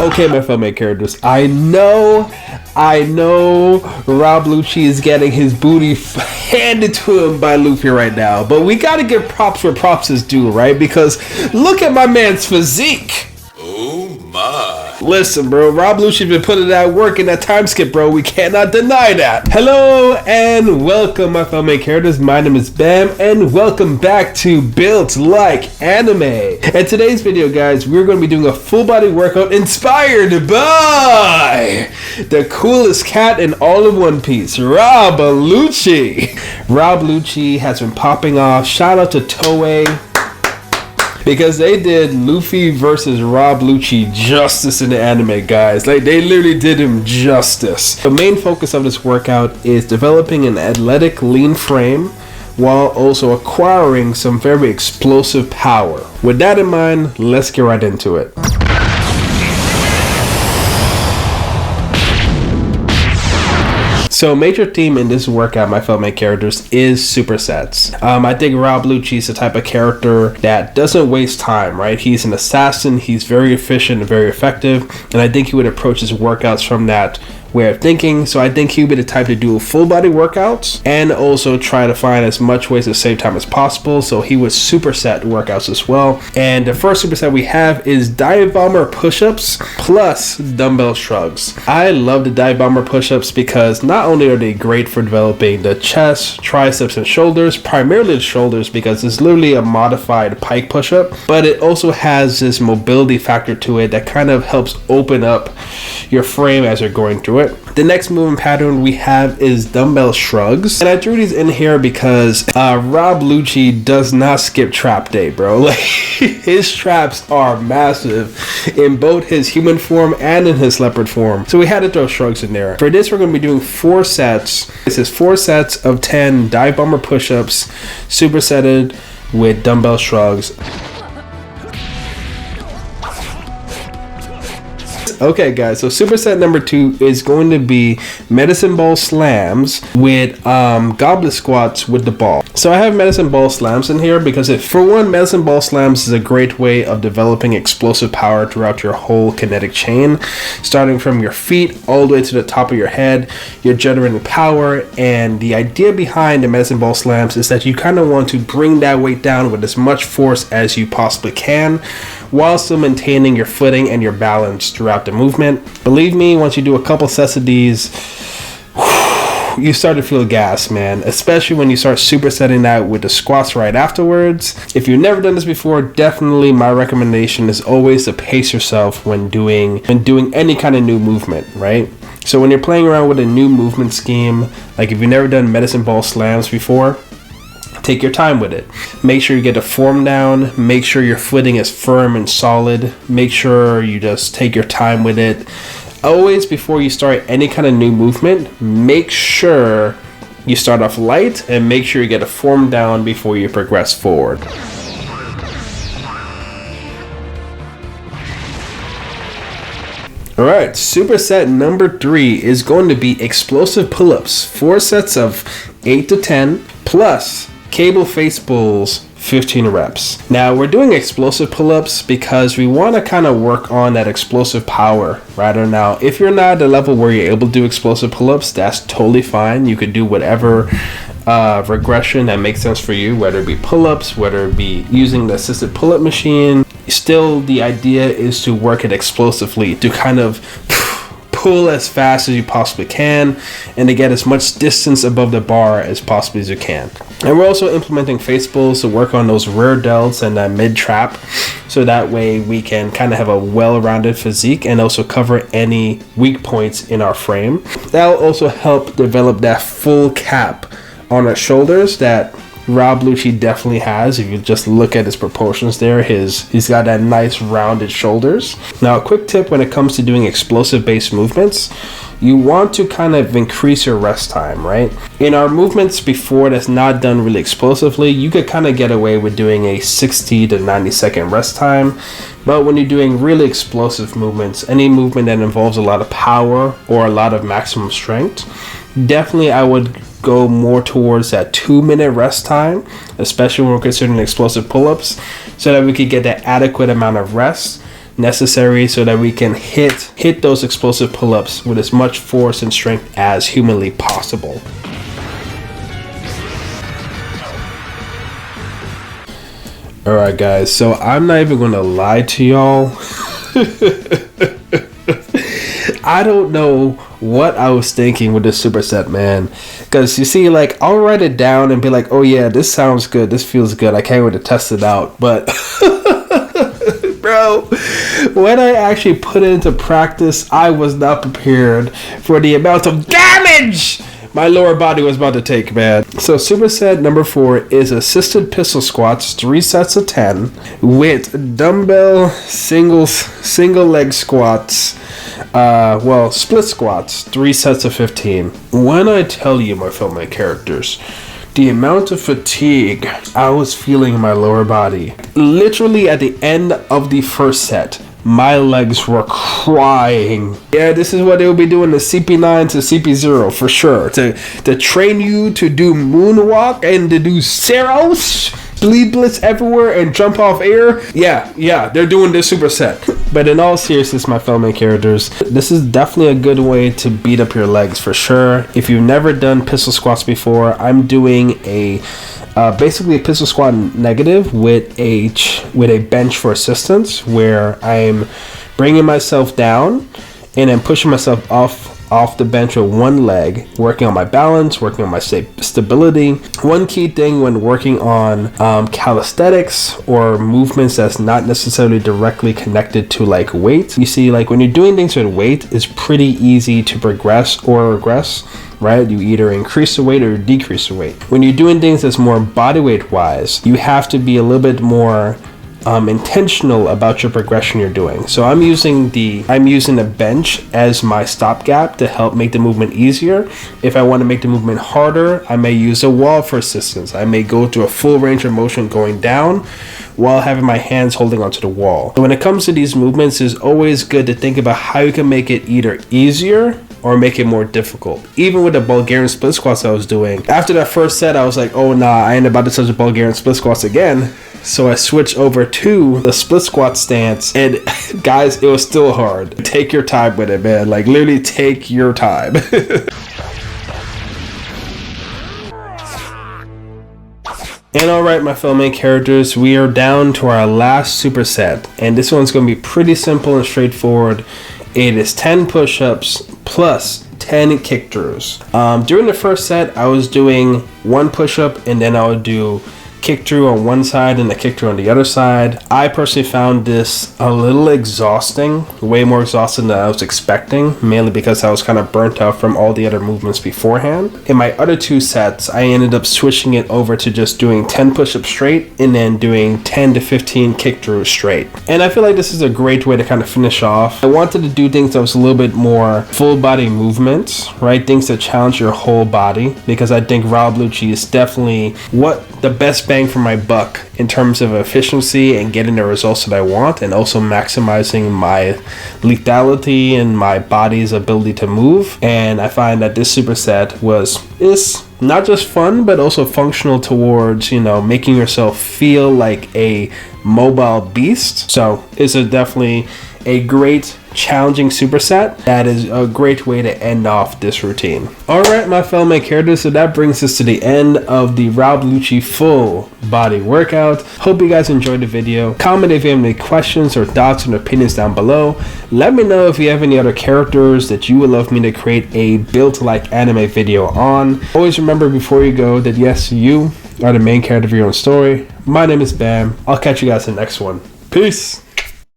Okay, my fellow main characters, I know Rob Lucci is getting his booty handed to him by Luffy right now, but we gotta give props where props is due, right? Because look at my man's physique. Oh my. Listen, bro, Rob Lucci's been putting that work in that time skip, bro. We cannot deny that. Hello and welcome, my fellow main characters. My name is Bam, and welcome back to Built Like Anime. In today's video, guys, we're going to be doing a full body workout inspired by the coolest cat in all of One Piece, Rob Lucci. Rob Lucci has been popping off. Shout out to Toei, because they did Luffy versus Rob Lucci justice in the anime, guys. Like, they literally did him justice. The main focus of this workout is developing an athletic, lean frame while also acquiring some very explosive power. With that in mind, let's get right into it. So major theme in this workout, my fellow main characters, is supersets. I think Rob Lucci is the type of character that doesn't waste time, right? He's an assassin, he's very efficient and very effective, and I think he would approach his workouts from that way of thinking. So I think he would be the type to do full body workouts and also try to find as much ways to save time as possible. So he would superset workouts as well. And the first superset we have is dive bomber push-ups plus dumbbell shrugs. I love the dive bomber push-ups because not only are they great for developing the chest, triceps, and shoulders, primarily the shoulders because it's literally a modified pike push-up, but it also has this mobility factor to it that kind of helps open up your frame as you're going through it. The next movement pattern we have is dumbbell shrugs, and I threw these in here because Rob Lucci does not skip trap day, bro. Like, his traps are massive in both his human form and in his leopard form, so we had to throw shrugs in there. For this, we're going to be doing 4 sets. This is 4 sets of 10 dive bomber push-ups supersetted with dumbbell shrugs. Okay, guys, so superset number 2 is going to be medicine ball slams with goblet squats with the ball. So I have medicine ball slams in here because, for one, medicine ball slams is a great way of developing explosive power throughout your whole kinetic chain, starting from your feet all the way to the top of your head. You're generating power, and the idea behind the medicine ball slams is that you kind of want to bring that weight down with as much force as you possibly can, while still maintaining your footing and your balance throughout the movement. Believe me, once you do a couple sets of these, you start to feel gas, man, especially when you start supersetting that with the squats right afterwards. If you've never done this before, definitely my recommendation is always to pace yourself when doing any kind of new movement, right? So when you're playing around with a new movement scheme, like if you've never done medicine ball slams before, take your time with it. Make sure you get the form down. Make sure your footing is firm and solid. Make sure you just take your time with it. Always, before you start any kind of new movement, make sure you start off light and make sure you get a form down before you progress forward. Alright, superset number 3 is going to be explosive pull-ups. 4 sets of 8 to 10 plus cable face pulls, 15 reps. Now, we're doing explosive pull-ups because we want to kind of work on that explosive power, right? Now, if you're not at the level where you're able to do explosive pull-ups, that's totally fine. You could do whatever regression that makes sense for you, whether it be pull-ups, whether it be using the assisted pull-up machine. Still, the idea is to work it explosively, to kind of pull as fast as you possibly can and to get as much distance above the bar as possibly as you can. And we're also implementing face pulls to work on those rear delts and that mid trap, so that way we can kind of have a well-rounded physique and also cover any weak points in our frame. That'll also help develop that full cap on our shoulders that Rob Lucci definitely has. If you just look at his proportions there, he's got that nice rounded shoulders. Now, a quick tip when it comes to doing explosive based movements, you want to kind of increase your rest time, right? In our movements before that's not done really explosively, you could kind of get away with doing a 60 to 90 second rest time. But when you're doing really explosive movements, any movement that involves a lot of power or a lot of maximum strength, definitely I would go more towards that 2-minute rest time, especially when we're considering explosive pull-ups, so that we could get that adequate amount of rest necessary so that we can hit those explosive pull-ups with as much force and strength as humanly possible. Alright guys, so I'm not even gonna lie to y'all. I don't know what I was thinking with this superset, man. Because you see, like, I'll write it down and be like, oh yeah, this sounds good, this feels good, I can't wait to test it out. But bro, when I actually put it into practice, I was not prepared for the amount of damage my lower body was about to take, man. So superset number 4 is assisted pistol squats, 3 sets of 10 with dumbbell single leg squats. Split squats, 3 sets of 15. When I tell you, my fellow characters, the amount of fatigue I was feeling in my lower body, literally at the end of the first set, my legs were crying. Yeah, this is what they will be doing the CP9 to CP0 for sure. To train you to do moonwalk and to do Ceros, bleed blitz everywhere and jump off air. Yeah, they're doing this superset. But in all seriousness, my fellow characters, this is definitely a good way to beat up your legs for sure. If you've never done pistol squats before, I'm doing basically a pistol squat negative with a bench for assistance, where I'm bringing myself down and then pushing myself off the bench with one leg, working on my balance, working on my stability. One key thing when working on calisthenics or movements that's not necessarily directly connected to like weight, you see, like when you're doing things with weight, it's pretty easy to progress or regress, right? You either increase the weight or decrease the weight. When you're doing things that's more body weight wise, you have to be a little bit more intentional about your progression you're doing. So I'm using a bench as my stopgap to help make the movement easier. If I want to make the movement harder, I may use a wall for assistance. I may go to a full range of motion going down while having my hands holding onto the wall. So when it comes to these movements, it's always good to think about how you can make it either easier or make it more difficult. Even with the Bulgarian split squats I was doing, after that first set, I was like, oh nah, I ain't about to touch the Bulgarian split squats again. So I switched over to the split squat stance, and guys, it was still hard. Take your time with it, man. Like literally take your time. And alright, my fellow main characters, we are down to our last superset, and this one's going to be pretty simple and straightforward. It is 10 push-ups plus 10 kick throughs. During the first set, I was doing 1 push-up and then I would do kick through on one side and a kick through on the other side. I personally found this a little exhausting, way more exhausting than I was expecting, mainly because I was kind of burnt out from all the other movements beforehand. In my other 2 sets, I ended up switching it over to just doing 10 push-ups straight and then doing 10 to 15 kick throughs straight. And I feel like this is a great way to kind of finish off. I wanted to do things that was a little bit more full body movements, right? Things that challenge your whole body, because I think Rob Lucci is definitely what the best bang for my buck in terms of efficiency and getting the results that I want, and also maximizing my lethality and my body's ability to move. And I find that this superset is not just fun, but also functional towards, making yourself feel like a mobile beast. So it's definitely a great challenging superset that is a great way to end off this routine. Alright, my fellow main characters, so that brings us to the end of the Rob Lucci full body workout. Hope you guys enjoyed the video. Comment if you have any questions or thoughts and opinions down below. Let me know if you have any other characters that you would love me to create a build like anime video on. Always remember before you go that yes, you are the main character of your own story. My name is Bam. I'll catch you guys in the next one. Peace!